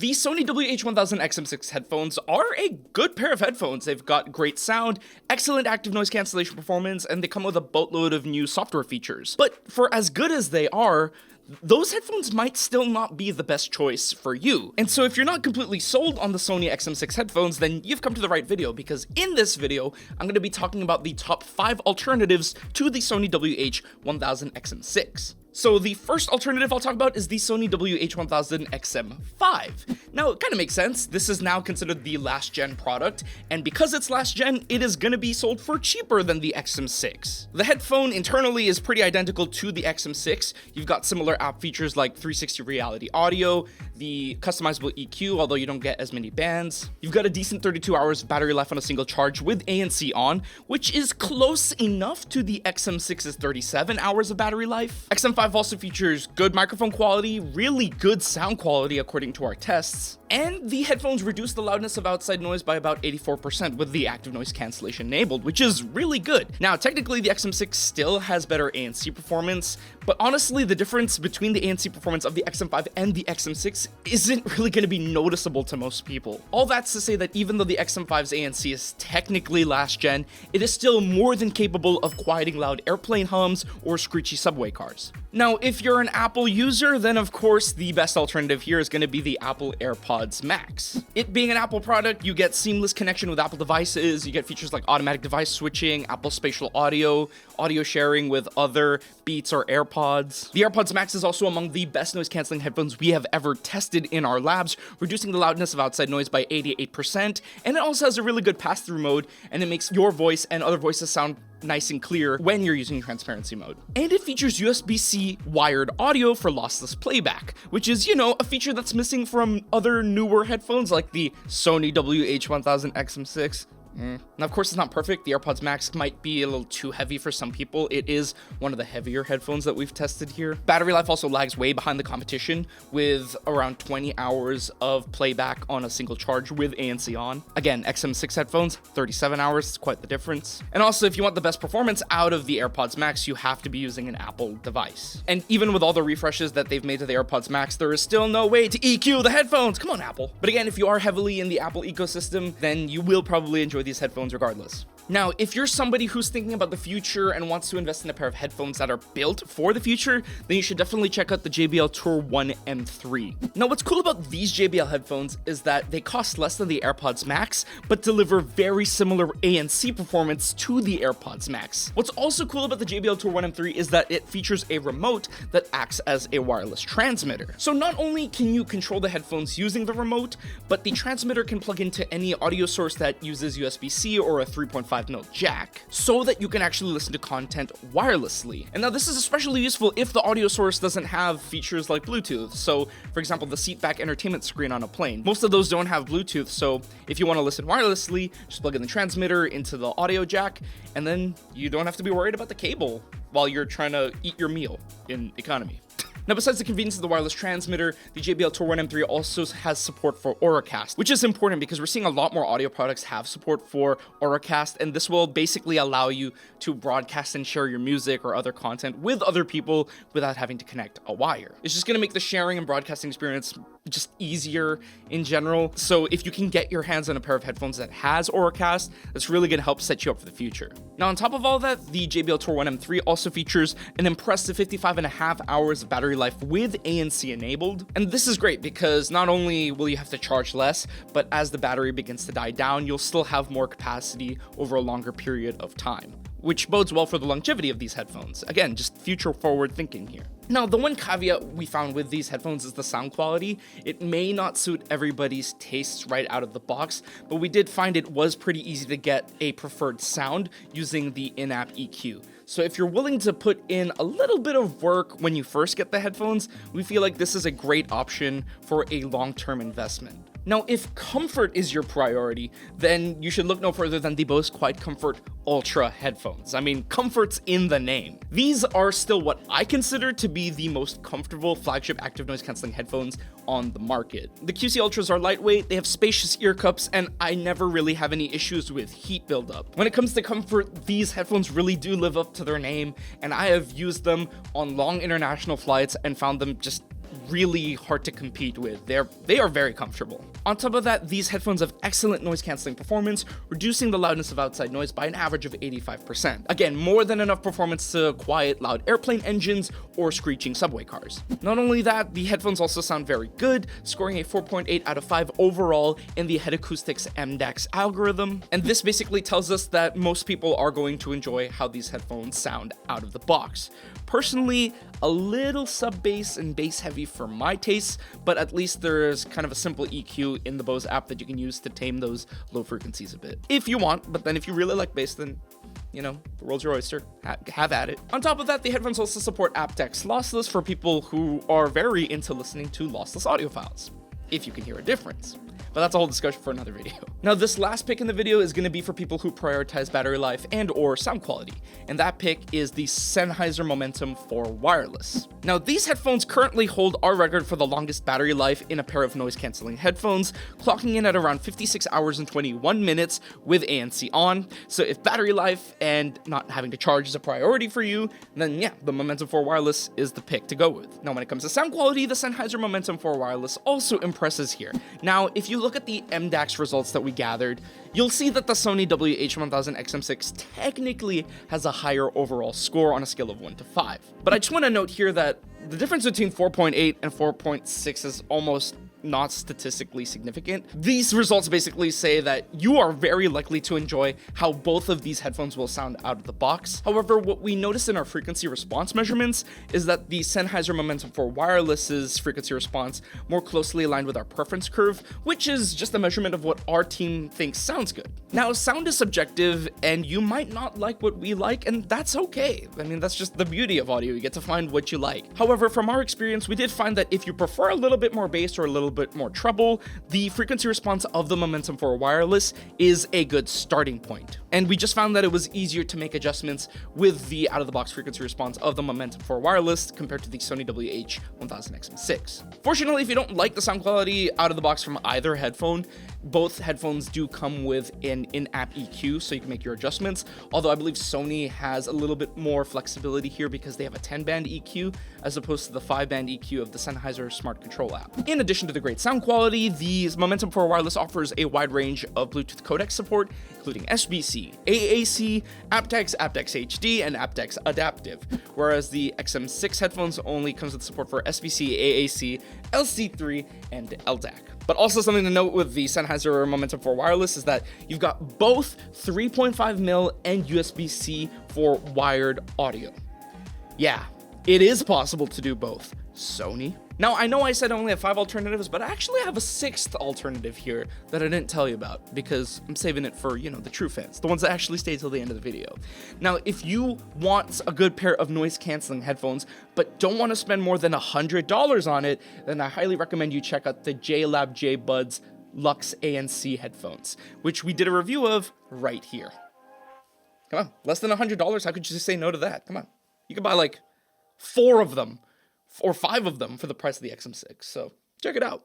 The Sony WH-1000XM6 headphones are a good pair of headphones. They've got great sound, excellent active noise cancellation performance, and they come with a boatload of new software features. But for as good as they are, those headphones might still not be the best choice for you. And so if you're not completely sold on the Sony XM6 headphones, then you've come to the right video, because in this video, I'm going to be talking about the top 5 alternatives to the Sony WH-1000XM6. So the first alternative I'll talk about is the Sony WH-1000XM5. Now, it kind of makes sense. This is now considered the last gen product, and because it's last gen, it is going to be sold for cheaper than the XM6. The headphone internally is pretty identical to the XM6. You've got similar app features like 360 reality audio, the customizable EQ, although you don't get as many bands. You've got a decent 32 hours of battery life on a single charge with ANC on, which is close enough to the XM6's 37 hours of battery life. XM5 also features good microphone quality, really good sound quality according to our tests, and the headphones reduce the loudness of outside noise by about 84% with the active noise cancellation enabled, which is really good. Now, technically the XM6 still has better ANC performance, but honestly the difference between the ANC performance of the XM5 and the XM6 isn't really going to be noticeable to most people. All that's to say that even though the XM5's ANC is technically last gen, it is still more than capable of quieting loud airplane hums or screechy subway cars. Now, if you're an Apple user, then of course the best alternative here is going to be the Apple AirPods Max. It being an Apple product, you get seamless connection with Apple devices, you get features like automatic device switching, Apple spatial audio, audio sharing with other Beats or AirPods. The AirPods Max is also among the best noise cancelling headphones we have ever tested in our labs, reducing the loudness of outside noise by 88%, and it also has a really good pass-through mode, and it makes your voice and other voices sound nice and clear when you're using transparency mode. And it features USB-C wired audio for lossless playback, which is, you know, a feature that's missing from other newer headphones like the Sony WH-1000XM6. Now, of course, it's not perfect. The AirPods Max might be a little too heavy for some people. It is one of the heavier headphones that we've tested here. Battery life also lags way behind the competition, with around 20 hours of playback on a single charge with ANC on. Again, XM6 headphones, 37 hours, it's quite the difference. And also, if you want the best performance out of the AirPods Max, you have to be using an Apple device. And even with all the refreshes that they've made to the AirPods Max, there is still no way to EQ the headphones. Come on, Apple. But again, if you are heavily in the Apple ecosystem, then you will probably enjoy these headphones regardless. Now, if you're somebody who's thinking about the future and wants to invest in a pair of headphones that are built for the future, then you should definitely check out the JBL Tour 1 M3. Now, what's cool about these JBL headphones is that they cost less than the AirPods Max, but deliver very similar ANC performance to the AirPods Max. What's also cool about the JBL Tour 1 M3 is that it features a remote that acts as a wireless transmitter. So not only can you control the headphones using the remote, but the transmitter can plug into any audio source that uses USB-C or a 3.5mm jack, so that you can actually listen to content wirelessly. And now this is especially useful if the audio source doesn't have features like Bluetooth. So for example, the seatback entertainment screen on a plane. Most of those don't have Bluetooth, so if you want to listen wirelessly, just plug in the transmitter into the audio jack, and then you don't have to be worried about the cable while you're trying to eat your meal in economy. Now, besides the convenience of the wireless transmitter, the JBL Tour 1 M3 also has support for Auracast, which is important because we're seeing a lot more audio products have support for Auracast, and this will basically allow you to broadcast and share your music or other content with other people without having to connect a wire. It's just going to make the sharing and broadcasting experience just easier in general. So if you can get your hands on a pair of headphones that has Auracast, that's really going to help set you up for the future. Now, on top of all that, the JBL Tour 1 M3 also features an impressive 55.5 hours of battery life with ANC enabled. And this is great because not only will you have to charge less, but as the battery begins to die down, you'll still have more capacity over a longer period of time, which bodes well for the longevity of these headphones. Again, just future forward thinking here. Now, the one caveat we found with these headphones is the sound quality. It may not suit everybody's tastes right out of the box, but we did find it was pretty easy to get a preferred sound using the in-app EQ. So if you're willing to put in a little bit of work when you first get the headphones, we feel like this is a great option for a long-term investment. Now, if comfort is your priority, then you should look no further than the Bose Quiet Comfort Ultra headphones. I mean, comfort's in the name. These are still what I consider to be the most comfortable flagship active noise cancelling headphones on the market. The QC Ultras are lightweight, they have spacious ear cups, and I never really have any issues with heat buildup. When it comes to comfort, these headphones really do live up to their name, and I have used them on long international flights and found them just really hard to compete with. They are very comfortable. On top of that, these headphones have excellent noise cancelling performance, reducing the loudness of outside noise by an average of 85%. Again, more than enough performance to quiet loud airplane engines or screeching subway cars. Not only that, the headphones also sound very good, scoring a 4.8 out of 5 overall in the Head Acoustics MDAX algorithm. And this basically tells us that most people are going to enjoy how these headphones sound out of the box. Personally, a little sub-bass and bass heavy for my tastes, but at least there's kind of a simple EQ in the Bose app that you can use to tame those low frequencies a bit. If you want, but then if you really like bass, then you know, the world's your oyster. Have at it. On top of that, the headphones also support aptX lossless for people who are very into listening to lossless audio files, if you can hear a difference. But that's a whole discussion for another video. Now, this last pick in the video is going to be for people who prioritize battery life and or sound quality, and that pick is the Sennheiser Momentum for wireless. Now, these headphones currently hold our record for the longest battery life in a pair of noise cancelling headphones, clocking in at around 56 hours and 21 minutes with ANC on. So if battery life and not having to charge is a priority for you, then yeah, the Momentum for wireless is the pick to go with. Now, when it comes to sound quality, the Sennheiser Momentum for wireless also impresses here. Now, if you look at the MDAX results that we gathered, you'll see that the Sony WH-1000XM6 technically has a higher overall score on a scale of 1 to 5. But I just want to note here that the difference between 4.8 and 4.6 is almost not statistically significant. These results basically say that you are very likely to enjoy how both of these headphones will sound out of the box. However, what we noticed in our frequency response measurements is that the Sennheiser Momentum for wireless's frequency response more closely aligned with our preference curve, which is just a measurement of what our team thinks sounds good. Now, sound is subjective, and you might not like what we like, and that's okay. I mean, that's just the beauty of audio. You get to find what you like. However, from our experience, we did find that if you prefer a little bit more bass or a little bit more treble, the frequency response of the Momentum for wireless is a good starting point. And we just found that it was easier to make adjustments with the out-of-the-box frequency response of the Momentum for wireless compared to the Sony WH-1000XM6. Fortunately, if you don't like the sound quality out of the box from either headphone, both headphones do come with an in-app EQ, so you can make your adjustments, although I believe Sony has a little bit more flexibility here because they have a 10-band EQ as opposed to the 5-band EQ of the Sennheiser Smart Control app. In addition to the great sound quality, the Momentum for wireless offers a wide range of Bluetooth codec support, including SBC, AAC, aptX, aptX HD, and aptX Adaptive, whereas the XM6 headphones only comes with support for SBC, AAC, LC3, and LDAC. But also something to note with the Sennheiser Momentum for wireless is that you've got both 3.5mm and USB-C for wired audio. Yeah, it is possible to do both. Sony? Now, I know I said I only have 5 alternatives, but I actually have a 6th alternative here that I didn't tell you about because I'm saving it for, the true fans, the ones that actually stay till the end of the video. Now, if you want a good pair of noise canceling headphones, but don't want to spend more than $100 on it, then I highly recommend you check out the JLab J-Buds Lux ANC headphones, which we did a review of right here. Come on, less than $100, how could you just say no to that? Come on, you could buy like 4 of them or 5 of them for the price of the XM6, so check it out.